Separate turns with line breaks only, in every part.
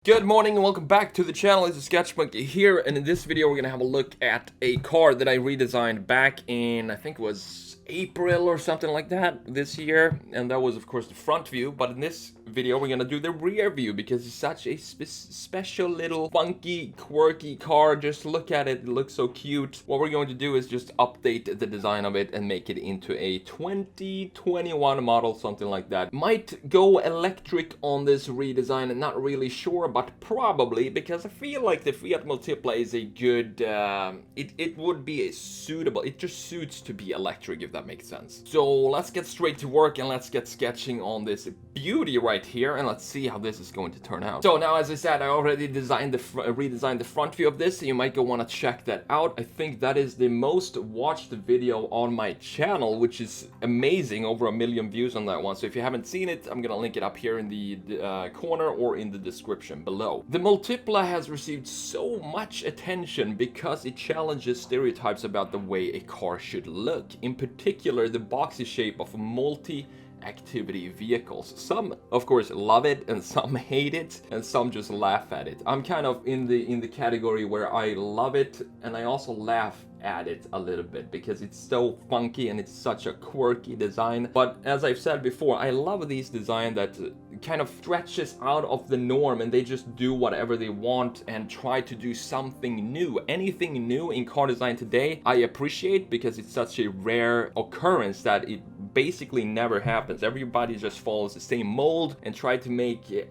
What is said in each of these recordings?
Good morning and welcome back to the channel. It's Sketchmonkey here, and in this video we're gonna have a look at a car that I redesigned back in, I think it was April or something like that this year, and that was of course the front view. But in this video we're gonna do the rear view because it's such a special little funky quirky car. Just look at it, it looks so cute. What we're going to do is just update the design of it and make it into a 2021 model, something like that. Might go electric on this redesign, and not really sure, but probably, because I feel like the Fiat Multipla is a good it would be a suitable, it just suits to be electric, if that makes sense. So let's get straight to work and let's get sketching on this beauty right here, and let's see how this is going to turn out. So now, as I said, I already redesigned the front view of this, so you might go want to check that out. I think that is the most watched video on my channel, which is amazing, over 1 million views on that one. So if you haven't seen it, I'm gonna link it up here in the corner or in the description below. The Multipla has received so much attention because it challenges stereotypes about the way a car should look, in particular the boxy shape of multi-activity vehicles. Some of course love it and some hate it and some just laugh at it. I'm kind of in the category where I love it and I also laugh at it a little bit because it's so funky and it's such a quirky design. But as I've said before, I love these designs that kind of stretches out of the norm and they just do whatever they want and try to do something new. Anything new in car design today I appreciate because it's such a rare occurrence that it basically never happens. Everybody just follows the same mold and try to make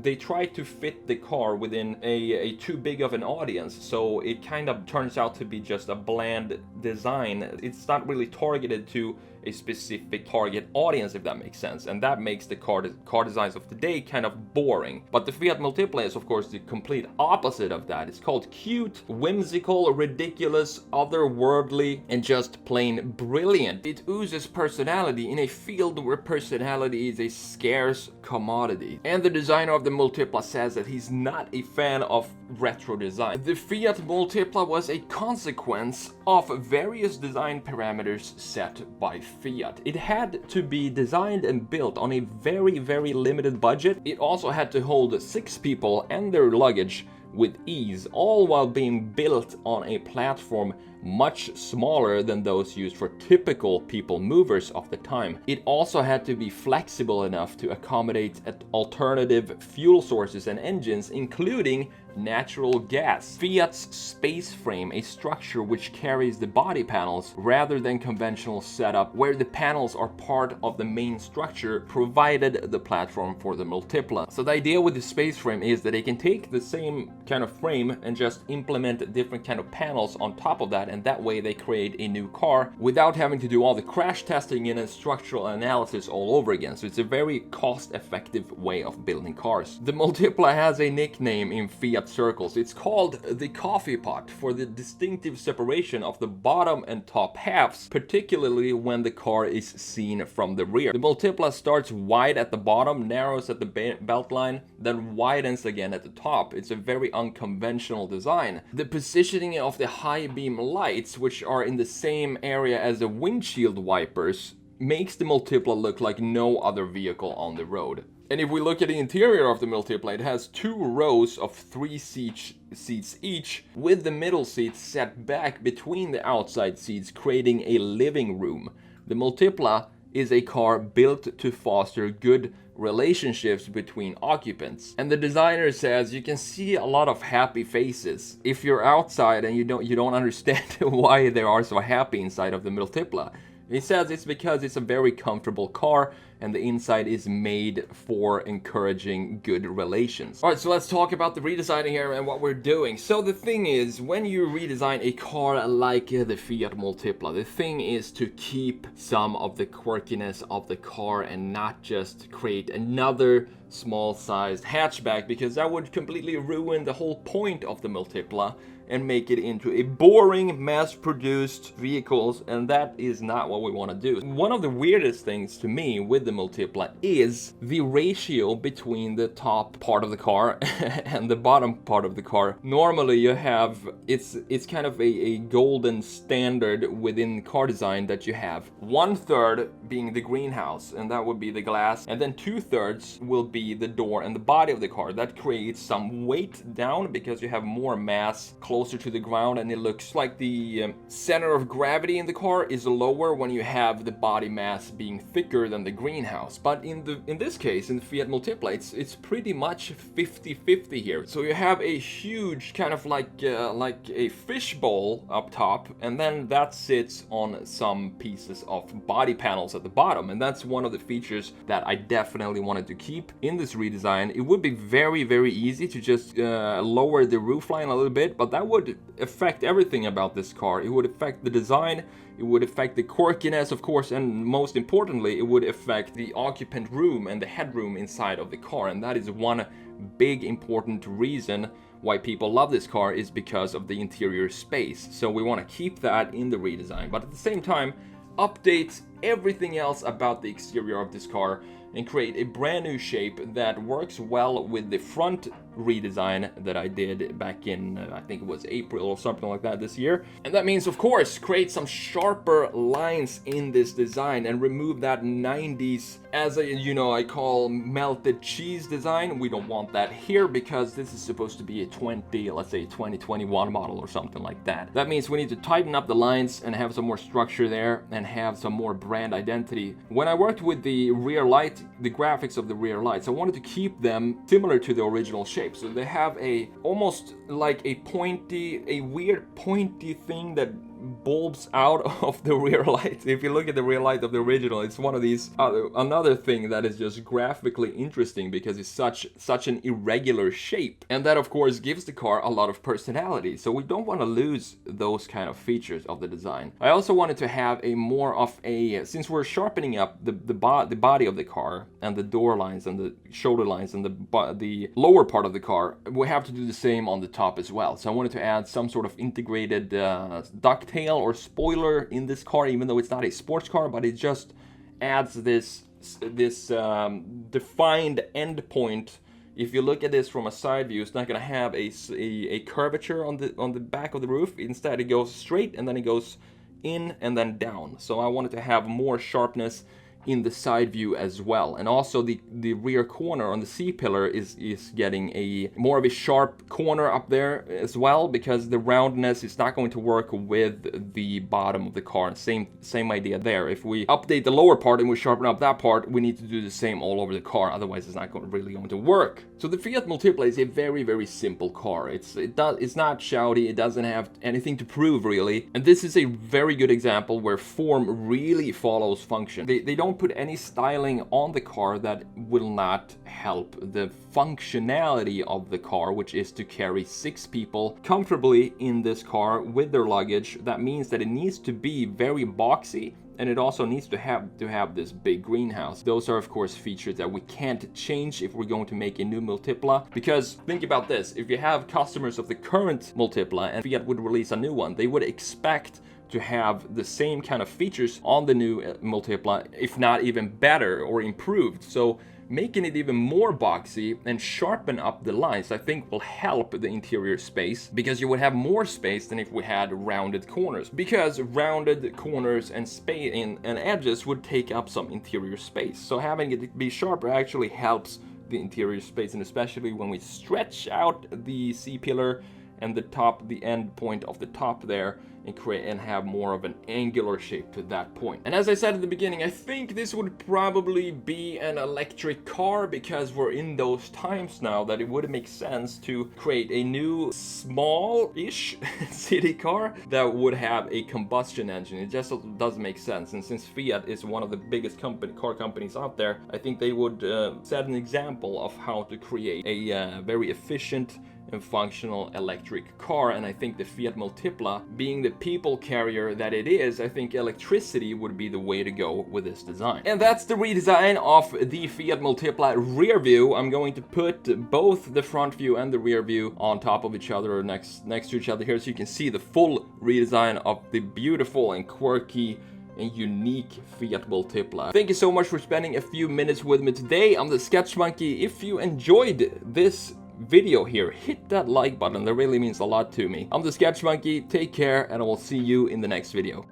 they try to fit the car within a too big of an audience, so it kind of turns out to be just a bland design. It's not really targeted to a specific target audience, if that makes sense, and that makes the car designs of today kind of boring. But the Fiat Multipla is of course the complete opposite of that. It's called cute, whimsical, ridiculous, otherworldly, and just plain brilliant. It oozes personality in a field where personality is a scarce commodity. And the designer of the Multipla says that he's not a fan of retro design. The Fiat Multipla was a consequence of various design parameters set by Fiat. It had to be designed and built on a very limited budget. It also had to hold 6 people and their luggage with ease, all while being built on a platform much smaller than those used for typical people movers of the time. It also had to be flexible enough to accommodate alternative fuel sources and engines, including natural gas. Fiat's space frame, a structure which carries the body panels rather than conventional setup where the panels are part of the main structure, provided the platform for the Multipla. So the idea with the space frame is that they can take the same kind of frame and just implement different kind of panels on top of that, and that way they create a new car without having to do all the crash testing and structural analysis all over again. So it's a very cost-effective way of building cars. The Multipla has a nickname in Fiat circles. It's called the coffee pot for the distinctive separation of the bottom and top halves, particularly when the car is seen from the rear. The Multipla starts wide at the bottom, narrows at the belt line, then widens again at the top. It's a very unconventional design. The positioning of the high beam lights, which are in the same area as the windshield wipers, makes the Multipla look like no other vehicle on the road. And if we look at the interior of the Multipla, it has 2 rows of 3 seats each, with the middle seats set back between the outside seats, creating a living room. The Multipla is a car built to foster good relationships between occupants. And the designer says you can see a lot of happy faces if you're outside and you don't understand why they are so happy inside of the Multipla. He says it's because it's a very comfortable car and the inside is made for encouraging good relations. Alright, so let's talk about the redesigning here and what we're doing. So the thing is, when you redesign a car like the Fiat Multipla, the thing is to keep some of the quirkiness of the car and not just create another small-sized hatchback, because that would completely ruin the whole point of the Multipla and make it into a boring, mass-produced vehicles, and that is not what we want to do. One of the weirdest things to me with the Multipla is the ratio between the top part of the car and the bottom part of the car. Normally you have, it's kind of a golden standard within car design that you have 1/3 being the greenhouse, and that would be the glass, and then 2/3 will be the door and the body of the car. That creates some weight down because you have more mass closer to the ground, and it looks like the center of gravity in the car is lower when you have the body mass being thicker than the greenhouse. But in this case, in the Fiat Multipla, it's pretty much 50-50 here. So you have a huge kind of like a fishbowl up top, and then that sits on some pieces of body panels at the bottom, and that's one of the features that I definitely wanted to keep in this redesign. It would be very, very easy to just lower the roofline a little bit, but that would affect everything about this car. It would affect the design, it would affect the quirkiness, of course, and most importantly, it would affect the occupant room and the headroom inside of the car. And that is one big important reason why people love this car, is because of the interior space. So we want to keep that in the redesign, but at the same time update everything else about the exterior of this car and create a brand new shape that works well with the front redesign that I did back in, I think it was April or something like that this year. And that means, of course, create some sharper lines in this design and remove that 90s, as I call melted cheese design. We don't want that here because this is supposed to be a 2021 model or something like that. That means we need to tighten up the lines and have some more structure there and have some more brand identity. When I worked with the rear light, the graphics of the rear lights, I wanted to keep them similar to the original shape. So they have a almost like a weird pointy thing that bulbs out of the rear light. If you look at the rear light of the original, it's one of these another thing that is just graphically interesting because it's such an irregular shape, and that of course gives the car a lot of personality. So we don't want to lose those kind of features of the design. I also wanted to have a more of a, since we're sharpening up the body of the car and the door lines and the shoulder lines and the lower part of the car, we have to do the same on the top as well. So I wanted to add some sort of integrated ducktail or spoiler in this car, even though it's not a sports car, but it just adds this defined end point. If you look at this from a side view, it's not going to have a curvature on the back of the roof. Instead, it goes straight and then it goes in and then down. So I wanted to have more sharpness in the side view as well. And also the rear corner on the C-pillar is getting a more of a sharp corner up there as well, because the roundness is not going to work with the bottom of the car. Same idea there. If we update the lower part and we sharpen up that part, we need to do the same all over the car, otherwise it's not really going to work. So the Fiat Multipla is a very, very simple car. It's not shouty, it doesn't have anything to prove really, and this is a very good example where form really follows function. They don't put any styling on the car that will not help the functionality of the car, which is to carry 6 people comfortably in this car with their luggage. That means that it needs to be very boxy, and it also needs to have this big greenhouse. Those are of course features that we can't change if we're going to make a new Multipla, because think about this, if you have customers of the current Multipla and Fiat would release a new one, they would expect to have the same kind of features on the new Multipla, if not even better or improved. So making it even more boxy and sharpen up the lines, I think will help the interior space, because you would have more space than if we had rounded corners, because rounded corners and edges would take up some interior space. So having it be sharper actually helps the interior space, and especially when we stretch out the C-pillar and the end point of the top there, and have more of an angular shape to that point. And as I said at the beginning, I think this would probably be an electric car, because we're in those times now that it would make sense to create a new small-ish city car that would have a combustion engine. It just doesn't make sense, and since Fiat is one of the biggest car companies out there, I think they would set an example of how to create a very efficient and functional electric car. And I think the Fiat Multipla, being the people carrier that it is, I think electricity would be the way to go with this design. And that's the redesign of the Fiat Multipla rear view. I'm going to put both the front view and the rear view on top of each other, or next to each other here, so you can see the full redesign of the beautiful and quirky and unique Fiat Multipla. Thank you so much for spending a few minutes with me today. I'm the Sketch Monkey. If you enjoyed this video here, hit that like button. That really means a lot to me. I'm the Sketch Monkey. Take care, and I will see you in the next video.